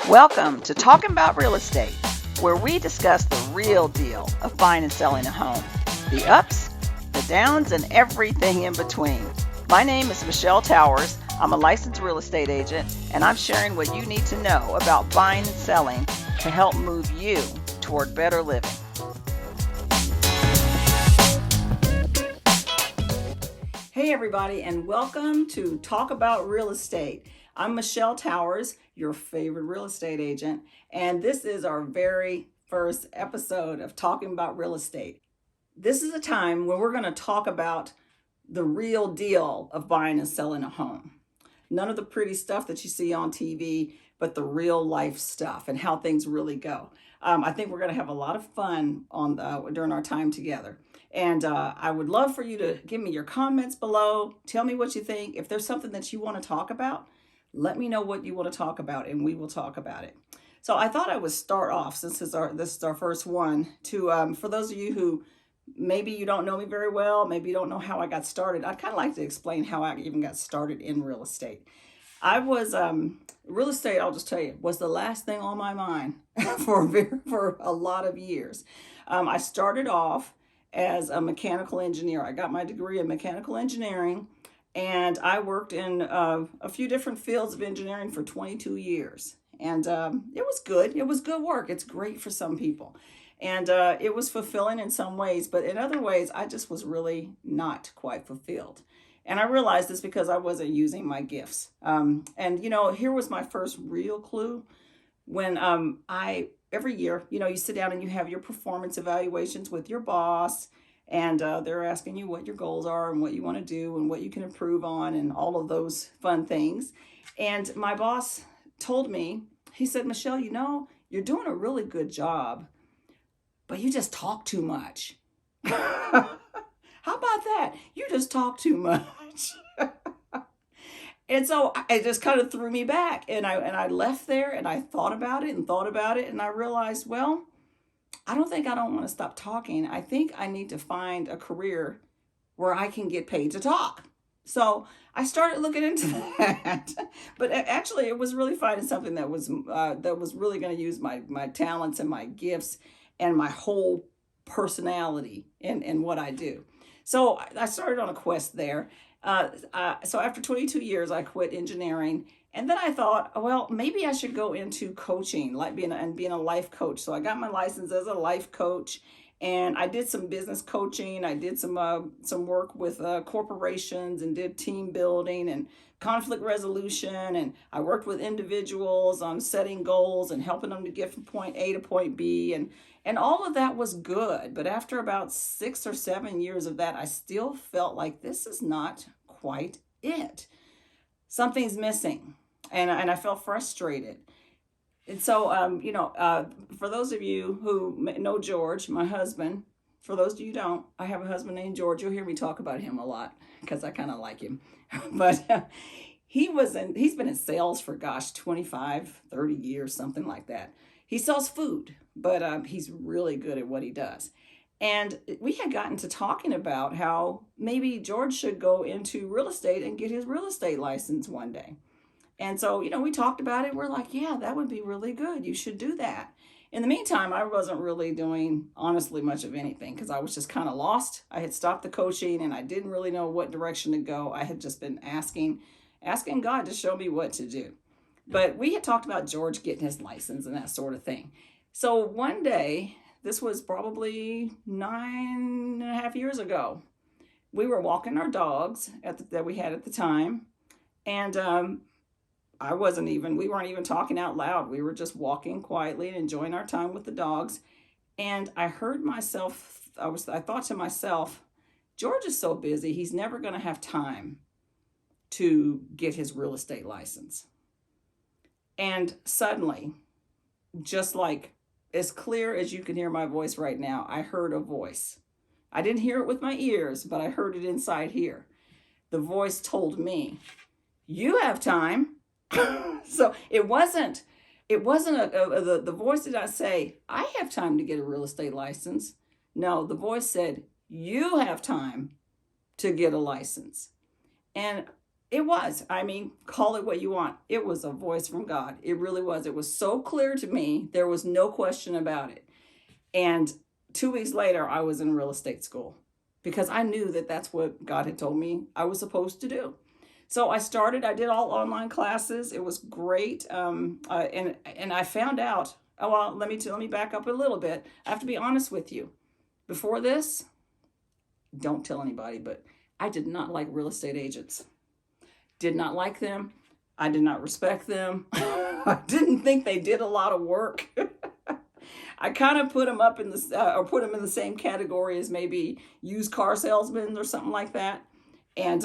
Welcome to Talkin Bout Real Estate, where we discuss the real deal of buying and selling a home, the ups, the downs, and everything in between. My name is Michele Towers. I'm a licensed real estate agent, and I'm sharing what you need to know about buying and selling to help move you toward better living. Hey everybody, and welcome to Talk About Real Estate. I'm Michele Towers, your favorite real estate agent, and this is our very first episode of Talking About Real Estate. This is a time when we're going to talk about the real deal of buying and selling a home. None of the pretty stuff that you see on TV, but the real life stuff and how things really go. I think we're going to have a lot of fun during our time together. And I would love for you to give me your comments below. Tell me what you think. If there's something that you want to talk about, let me know what you want to talk about and we will talk about it. So I thought I would start off, since this is our first one, to for those of you who maybe you don't know me very well, maybe you don't know how I got started, I'd kind of like to explain how I even got started in real estate. I was real estate, I'll just tell you, was the last thing on my mind for a lot of years. I started off as a mechanical engineer. I got my degree in mechanical engineering, and I worked in a few different fields of engineering for 22 years. And it was good. It was good work. It's great for some people. And it was fulfilling in some ways, but in other ways, I just was really not quite fulfilled. And I realized this because I wasn't using my gifts. And, here was my first real clue when every year, you sit down and you have your performance evaluations with your boss, and they're asking you what your goals are and what you want to do and what you can improve on and all of those fun things. And my boss told me, he said, Michele, you're doing a really good job, but you just talk too much. How about that? You just talk too much. And so it just kind of threw me back, and I left there and I thought about it and I realized, well, I don't want to stop talking. I think I need to find a career where I can get paid to talk. So I started looking into that, but actually it was really finding something that was really going to use my talents and my gifts and my whole personality in what I do. So I started on a quest there. So after 22 years, I quit engineering. And then I thought, well, maybe I should go into coaching, like being a life coach. So I got my license as a life coach, and I did some business coaching. I did some work with corporations and did team building and conflict resolution. And I worked with individuals on setting goals and helping them to get from point A to point B. And all of that was good. But after about 6 or 7 years of that, I still felt like this is not quite it. Something's missing. And I felt frustrated. And so, for those of you who know George, my husband, for those of you who don't, I have a husband named George. You'll hear me talk about him a lot because I kind of like him. But he's been in sales for, 25, 30 years, something like that. He sells food, but he's really good at what he does. And we had gotten to talking about how maybe George should go into real estate and get his real estate license one day. And so, we talked about it. We're like, yeah, that would be really good. You should do that. In the meantime, I wasn't really doing, honestly, much of anything because I was just kind of lost. I had stopped the coaching and I didn't really know what direction to go. I had just been asking God to show me what to do. But we had talked about George getting his license and that sort of thing. So one day, this was probably 9.5 years ago, we were walking our dogs that we had at the time. And we weren't even talking out loud. We were just walking quietly and enjoying our time with the dogs. And I heard myself, I thought to myself, George is so busy, he's never going to have time to get his real estate license. And suddenly, just like as clear as you can hear my voice right now, I heard a voice. I didn't hear it with my ears, but I heard it inside here. The voice told me, you have time. So it wasn't the voice did not say, I have time to get a real estate license. No, the voice said, you have time to get a license. And It was. I mean, call it what you want. It was a voice from God. It really was. It was so clear to me. There was no question about it. And 2 weeks later, I was in real estate school because I knew that that's what God had told me I was supposed to do. So I did all online classes. It was great. And I found out, oh, well, let me back up a little bit. I have to be honest with you. Before this, don't tell anybody, but I did not like real estate agents. Did not like them. I did not respect them. I didn't think they did a lot of work. I kind of put them up in or put them in the same category as maybe used car salesmen or something like that. And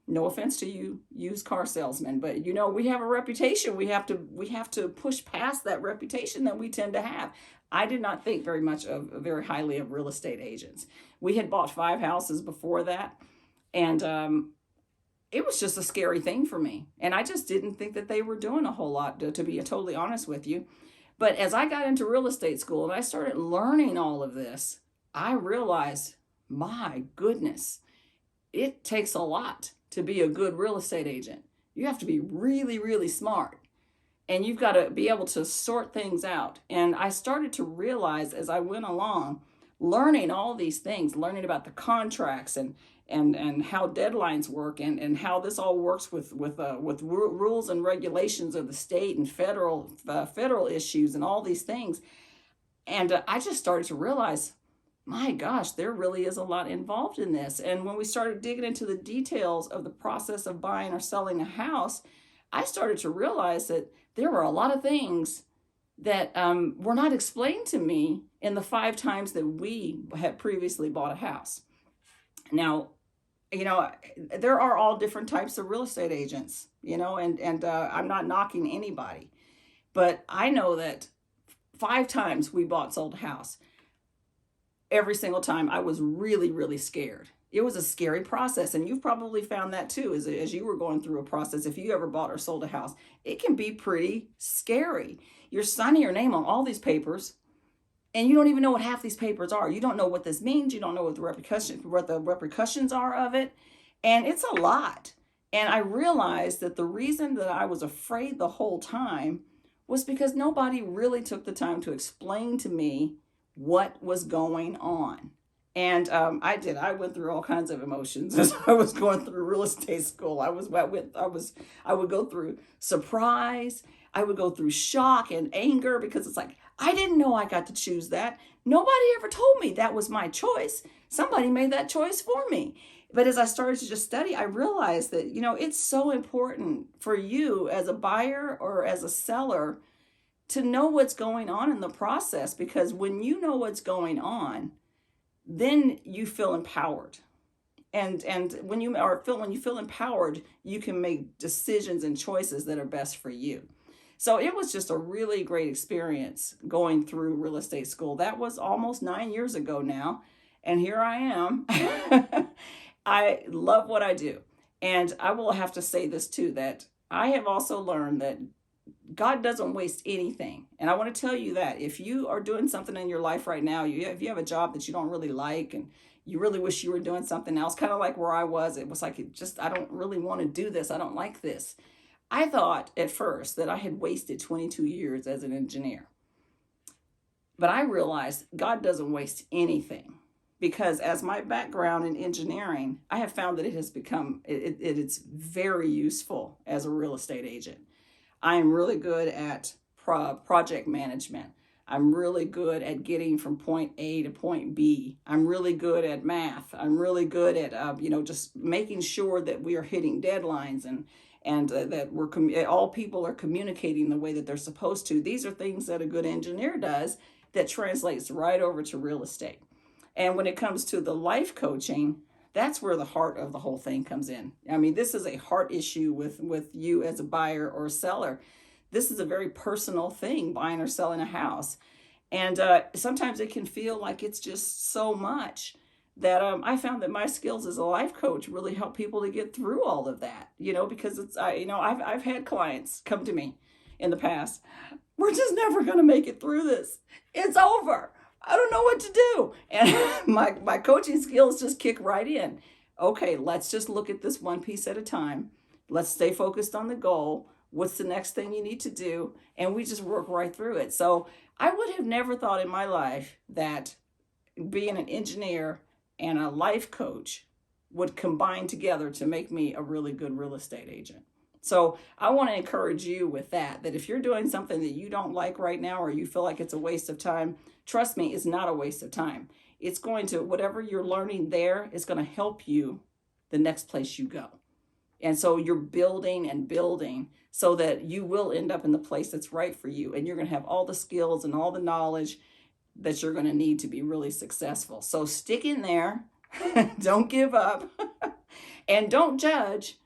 no offense to you, used car salesmen, but we have a reputation. We have to push past that reputation that we tend to have. I did not think very highly of real estate agents. We had bought 5 houses before that, and it was just a scary thing for me. And I just didn't think that they were doing a whole lot, to be totally honest with you. But as I got into real estate school and I started learning all of this, I realized, my goodness, it takes a lot to be a good real estate agent. You have to be really, really smart. And you've got to be able to sort things out. And I started to realize as I went along, learning all these things, learning about the contracts and how deadlines work and how this all works with rules and regulations of the state and federal issues and all these things. And I just started to realize, my gosh, there really is a lot involved in this. And when we started digging into the details of the process of buying or selling a house, I started to realize that there were a lot of things that were not explained to me in the 5 times that we had previously bought a house. Now, there are all different types of real estate agents, and I'm not knocking anybody, but I know that 5 times we sold a house. Every single time I was really, really scared. It was a scary process. And you've probably found that too, as you were going through a process. If you ever bought or sold a house, it can be pretty scary. You're signing your name on all these papers and you don't even know what half these papers are. You don't know what this means. You don't know what the repercussions are of it. And it's a lot. And I realized that the reason that I was afraid the whole time was because nobody really took the time to explain to me what was going on. And I did. I went through all kinds of emotions as I was going through real estate school. I would go through surprise. I would go through shock and anger because it's like, I didn't know I got to choose that. Nobody ever told me that was my choice. Somebody made that choice for me. But as I started to just study, I realized that, it's so important for you as a buyer or as a seller to know what's going on in the process, because when you know what's going on, then you feel empowered. And when you feel empowered, you can make decisions and choices that are best for you. So it was just a really great experience going through real estate school. That was almost 9 years ago now. And here I am. I love what I do. And I will have to say this too, that I have also learned that God doesn't waste anything. And I want to tell you that if you are doing something in your life right now, if you have a job that you don't really like and you really wish you were doing something else, kind of like where I was, it was like, I don't really want to do this. I don't like this. I thought at first that I had wasted 22 years as an engineer. But I realized God doesn't waste anything, because as my background in engineering, I have found that it has become, it's very useful as a real estate agent. I am really good at project management. I'm really good at getting from point A to point B. I'm really good at math. I'm really good at, just making sure that we are hitting deadlines and that all people are communicating the way that they're supposed to. These are things that a good engineer does that translates right over to real estate. And when it comes to the life coaching, that's where the heart of the whole thing comes in. I mean, this is a heart issue with you as a buyer or a seller. This is a very personal thing, buying or selling a house. And sometimes it can feel like it's just so much that I found that my skills as a life coach really help people to get through all of that, because I've had clients come to me in the past. We're just never going to make it through this. It's over. I don't know what to do. And my coaching skills just kick right in. Okay, let's just look at this one piece at a time. Let's stay focused on the goal. What's the next thing you need to do? And we just work right through it. So I would have never thought in my life that being an engineer and a life coach would combine together to make me a really good real estate agent. So I want to encourage you with that if you're doing something that you don't like right now, or you feel like it's a waste of time, trust me, it's not a waste of time. It's going to, whatever you're learning there is going to help you the next place you go. And so you're building and building so that you will end up in the place that's right for you. And you're going to have all the skills and all the knowledge that you're going to need to be really successful. So stick in there. Don't give up. And don't judge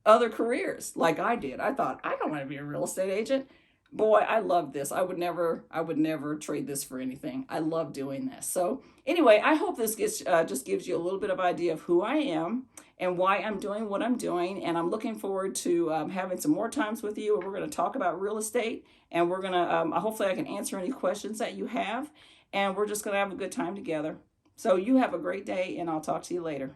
other careers like I did. I thought, I don't want to be a real estate agent. Boy, I love this. I would never trade this for anything. I love doing this. So anyway, I hope this just gives you a little bit of idea of who I am and why I'm doing what I'm doing. And I'm looking forward to having some more times with you. We're going to talk about real estate, and we're going to, hopefully I can answer any questions that you have. And we're just going to have a good time together. So you have a great day, and I'll talk to you later.